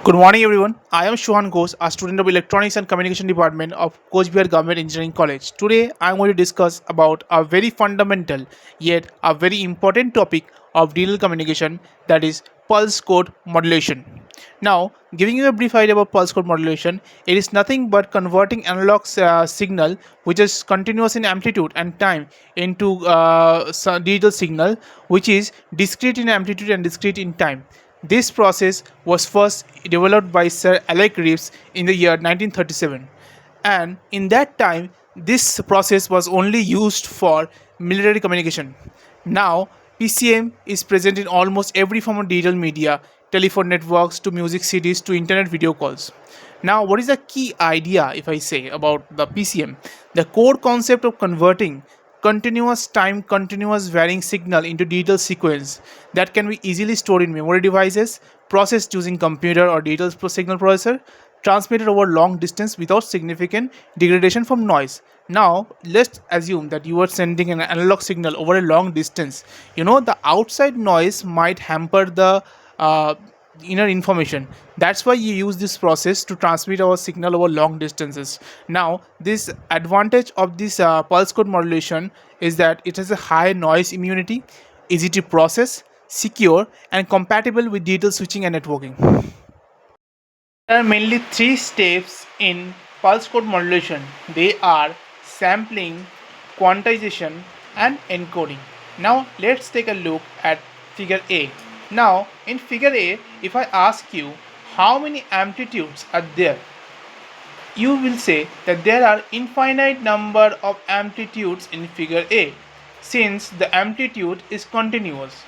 Good morning, everyone. I am Shuhan Ghosh, a student of Electronics and Communication Department of Coach Bihar Government Engineering College. Today, I am going to discuss about a very fundamental yet a very important topic of digital communication, that is pulse code modulation. Now, giving you a brief idea about pulse code modulation, it is nothing but converting analog signal, which is continuous in amplitude and time, into digital signal, which is discrete in amplitude and discrete in time. This process was first developed by Sir Alec Reeves in the year 1937, and in that time, this process was only used for military communication. Now, PCM is present in almost every form of digital media, telephone networks to music CDs to internet video calls. Now, what is the key idea if I say about the PCM? The core concept of converting continuous time continuous varying signal into digital sequence that can be easily stored in memory devices, processed using computer or digital signal processor, transmitted over long distance without significant degradation from noise. Now let's assume that you are sending an analog signal over a long distance. The outside noise might hamper the inner information. That's why you use this process to transmit our signal over long distances. Now this advantage of this pulse code modulation is that it has a high noise immunity, easy to process, secure, and compatible with digital switching and networking. There are mainly three steps in pulse code modulation. They are sampling, quantization, and encoding. Now let's take a look at figure A. Now in figure A, if I ask you how many amplitudes are there, you will say that there are infinite number of amplitudes in figure A, since the amplitude is continuous.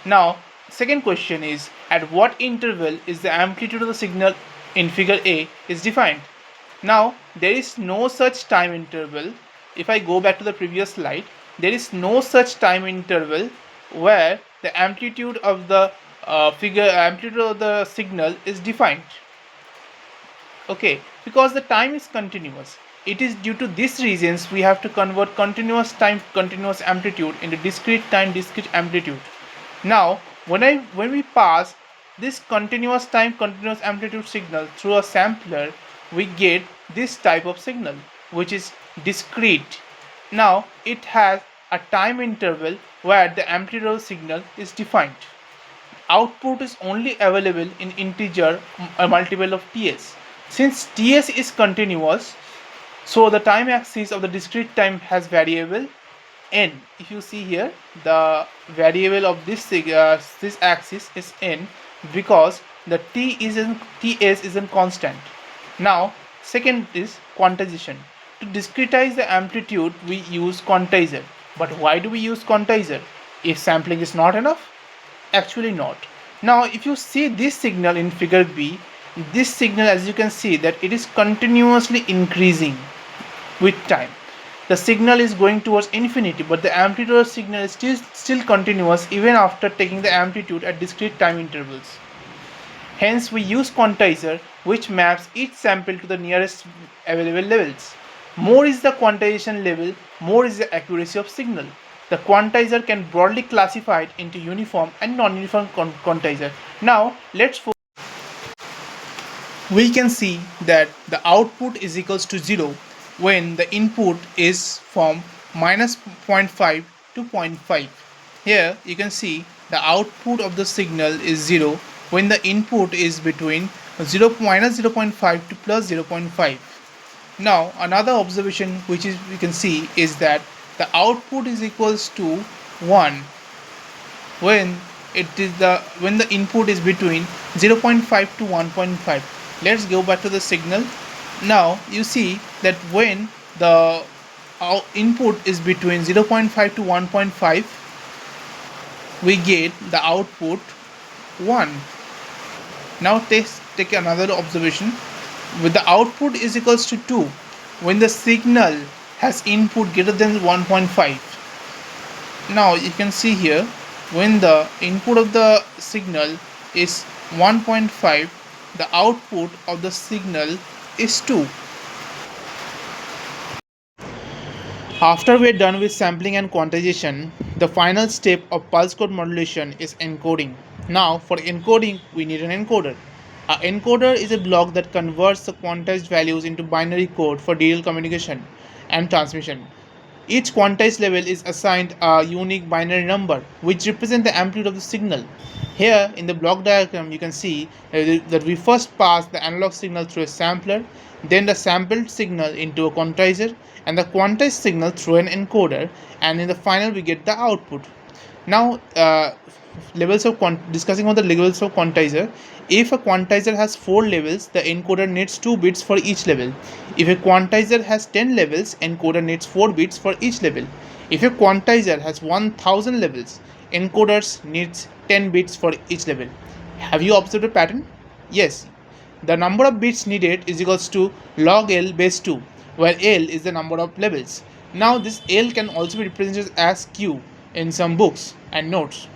Now, second question is, at what interval is the amplitude of the signal in figure A is defined? Now, there is no such time interval. If I go back to the previous slide, there is no such time interval where the amplitude of the amplitude of the signal is defined. Okay, because the time is continuous. It is due to these reasons we have to convert continuous time continuous amplitude into discrete time discrete amplitude. Now when we pass this continuous time continuous amplitude signal through a sampler, we get this type of signal, which is discrete. Now it has a time interval where the amplitude of the signal is defined. Output is only available in integer, a multiple of ts. Since ts is continuous, so the time axis of the discrete time has variable n. If you see here, the variable of this axis is n, because the ts is a constant. Now second is quantization. To discretize the amplitude, we use quantizer. But why do we use quantizer if sampling is not enough? Actually not. Now if you see this signal in figure B, this signal, as you can see, that it is continuously increasing with time. The signal is going towards infinity, but the amplitude of the signal is still continuous even after taking the amplitude at discrete time intervals. Hence we use quantizer, which maps each sample to the nearest available levels. More is the quantization level, more is the accuracy of signal. The quantizer can broadly classify it into uniform and non-uniform quantizer. Now we can see that the output is equals to 0 when the input is from minus 0.5 to 0.5. Here you can see the output of the signal is 0 when the input is between minus 0.5 to plus 0.5. Now another observation which is we can see is that the output is equals to 1 when the input is between 0.5 to 1.5. Let's go back to the signal. Now you see that when the input is between 0.5 to 1.5, we get the output 1. Now take another observation. With the output is equals to 2 when the signal has input greater than 1.5. Now you can see here, when the input of the signal is 1.5, the output of the signal is 2. After we are done with sampling and quantization, the final step of pulse code modulation is encoding. Now for encoding, we need an encoder. A encoder is a block that converts the quantized values into binary code for digital communication and transmission. Each quantized level is assigned a unique binary number which represents the amplitude of the signal. Here in the block diagram you can see that we first pass the analog signal through a sampler, then the sampled signal into a quantizer, and the quantized signal through an encoder, and in the final we get the output. Now, discussing on the levels of quantizer. If a quantizer has 4 levels, the encoder needs 2 bits for each level. If a quantizer has 10 levels, encoder needs 4 bits for each level. If a quantizer has 1000 levels, encoders needs 10 bits for each level. Have you observed a pattern? Yes. The number of bits needed is equals to log L base 2, where L is the number of levels. Now this L can also be represented as Q in some books and notes.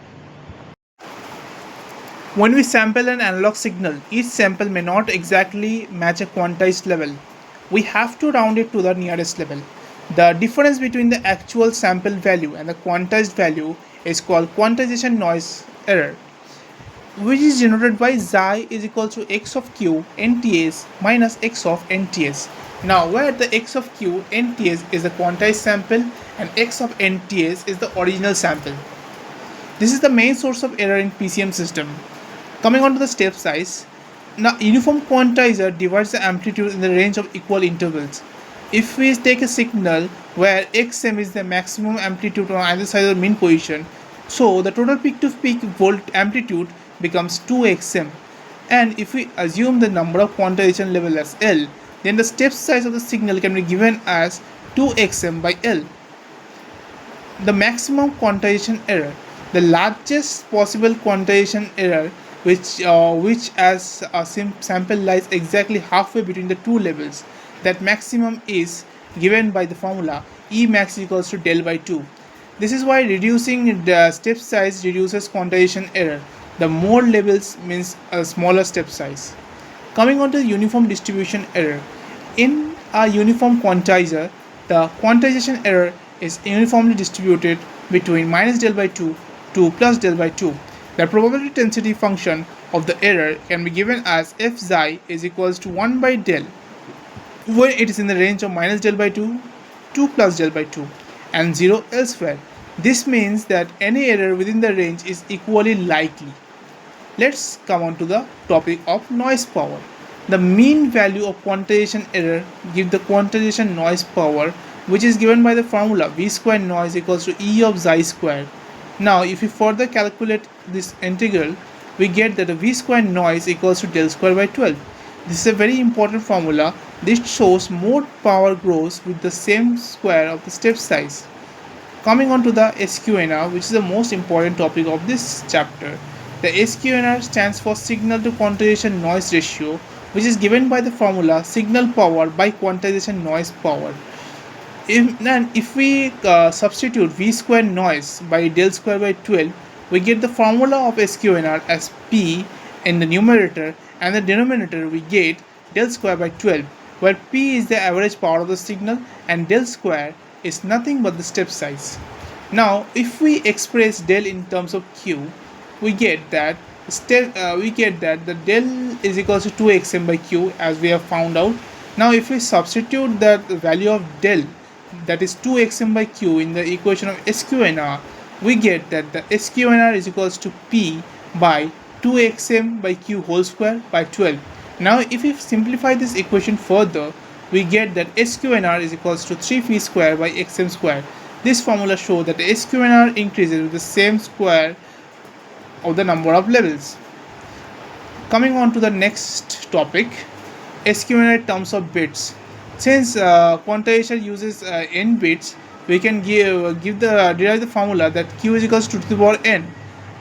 When we sample an analog signal, each sample may not exactly match a quantized level. We have to round it to the nearest level. The difference between the actual sample value and the quantized value is called quantization noise error, which is denoted by xi is equal to x of q nts minus x of nts. Now, where the x of q nts is the quantized sample and x of nts is the original sample. This is the main source of error in PCM system. Coming on to the step size, now uniform quantizer divides the amplitude in the range of equal intervals. If we take a signal where xm is the maximum amplitude on either side of the mean position, so the total peak to peak volt amplitude becomes 2xm. And if we assume the number of quantization level as L, then the step size of the signal can be given as 2xm by L. The maximum quantization error, the largest possible quantization error which as a sample lies exactly halfway between the two levels, that maximum is given by the formula E max equals to del by 2. This is why reducing the step size reduces quantization error. The more levels means a smaller step size. Coming on to the uniform distribution error. In a uniform quantizer, the quantization error is uniformly distributed between minus del by 2 to plus del by 2. The probability density function of the error can be given as f xi is equals to 1 by del when it is in the range of minus del by 2 to plus del by 2 and 0 elsewhere. This means that any error within the range is equally likely. Let's come on to the topic of noise power. The mean value of quantization error gives the quantization noise power, which is given by the formula v square noise equals to E of xi square. Now, if we further calculate this integral, we get that the v square noise equals to del square by 12. This is a very important formula. This shows more power grows with the same square of the step size. Coming on to the SQNR, which is the most important topic of this chapter. The SQNR stands for signal to quantization noise ratio, which is given by the formula signal power by quantization noise power. If we substitute v square noise by del square by 12, we get the formula of SQNR as P in the numerator, and the denominator we get del square by 12, where P is the average power of the signal and del square is nothing but the step size. Now, if we express del in terms of Q, we get that the del is equals to 2xm by Q, as we have found out. Now, if we substitute the value of del, that is 2xm by Q, in the equation of SQNR, we get that the SQNR is equals to P by 2xm by Q whole square by 12. Now, if we simplify this equation further, we get that SQNR is equals to 3p square by xm square. This formula shows that the SQNR increases with the same square of the number of levels. Coming on to the next topic, SQNR in terms of bits. Since quantization uses n bits, we can derive the formula that q is equals to the power n.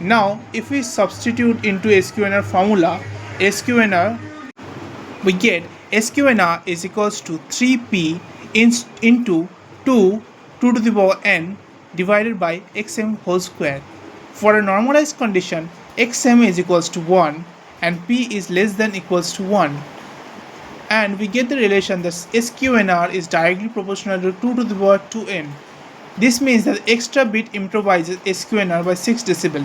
Now, if we substitute into SQNR formula, we get SQNR is equals to 3p into 2 to the power n divided by xm whole square. For a normalized condition, xm is equals to 1 and p is less than equals to 1. And we get the relation that SQNR is directly proportional to 2 to the power 2n. This means that the extra bit improvises SQNR by 6 decibel.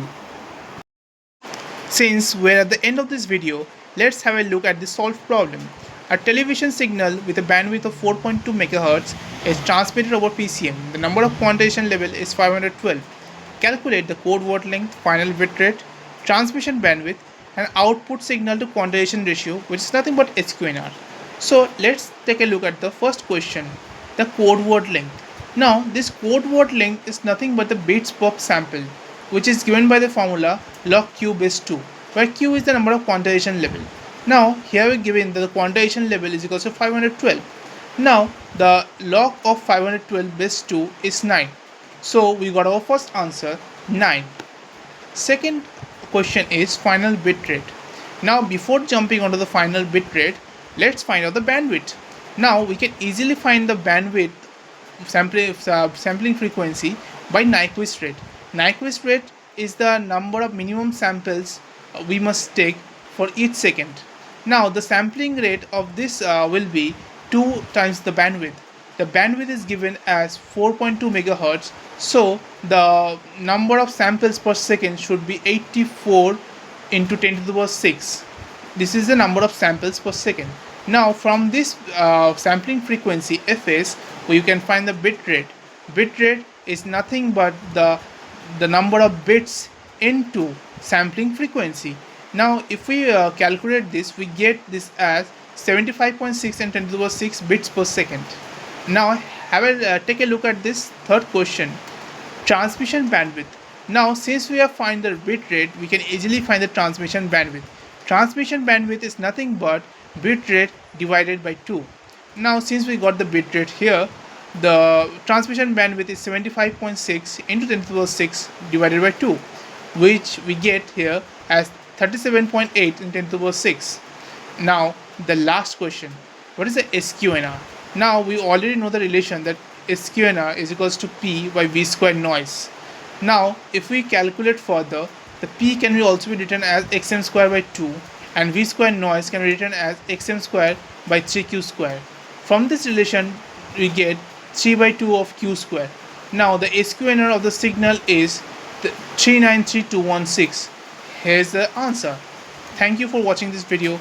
Since we're at the end of this video, let's have a look at the solved problem. A television signal with a bandwidth of 4.2 MHz is transmitted over PCM. The number of quantization level is 512. Calculate the code word length, final bitrate, transmission bandwidth, and output signal to quantization ratio, which is nothing but SQNR. So let's take a look at the first question, the code word length. Now this code word length is nothing but the bits per sample, which is given by the formula log q base 2, where q is the number of quantization level. Now here we given that the quantization level is equal to 512. Now the log of 512 base 2 is 9. So we got our first answer 9. Second question is final bit rate. Now before jumping onto the final bit rate, let's find out the bandwidth. Now we can easily find the bandwidth sampling frequency by Nyquist rate. Nyquist rate is the number of minimum samples we must take for each second. Now the sampling rate of this will be 2 times the bandwidth. The bandwidth is given as 4.2 MHz, so the number of samples per second should be 84 into 10 to the power 6. This is the number of samples per second. Now from this sampling frequency fs, you can find the bit rate. Bit rate is nothing but the number of bits into sampling frequency. Now if we calculate this, we get this as 75.6 and 10 to the power 6 bits per second. Now take a look at this third question, transmission bandwidth. Now since we have find the bit rate, we can easily find the transmission bandwidth. Transmission bandwidth is nothing but bit rate divided by 2. Now since we got the bit rate here, the transmission bandwidth is 75.6 into 10 to the power 6 divided by 2, which we get here as 37.8 in 10 to the power 6. Now the last question, what is the SQNR? Now we already know the relation that SQNR is equals to P by V square noise. Now if we calculate further, the P can also be written as xm square by 2 and V square noise can be written as xm square by 3q square. From this relation we get 3 by 2 of q square. Now the SQNR of the signal is 393216. Here's the answer. Thank you for watching this video.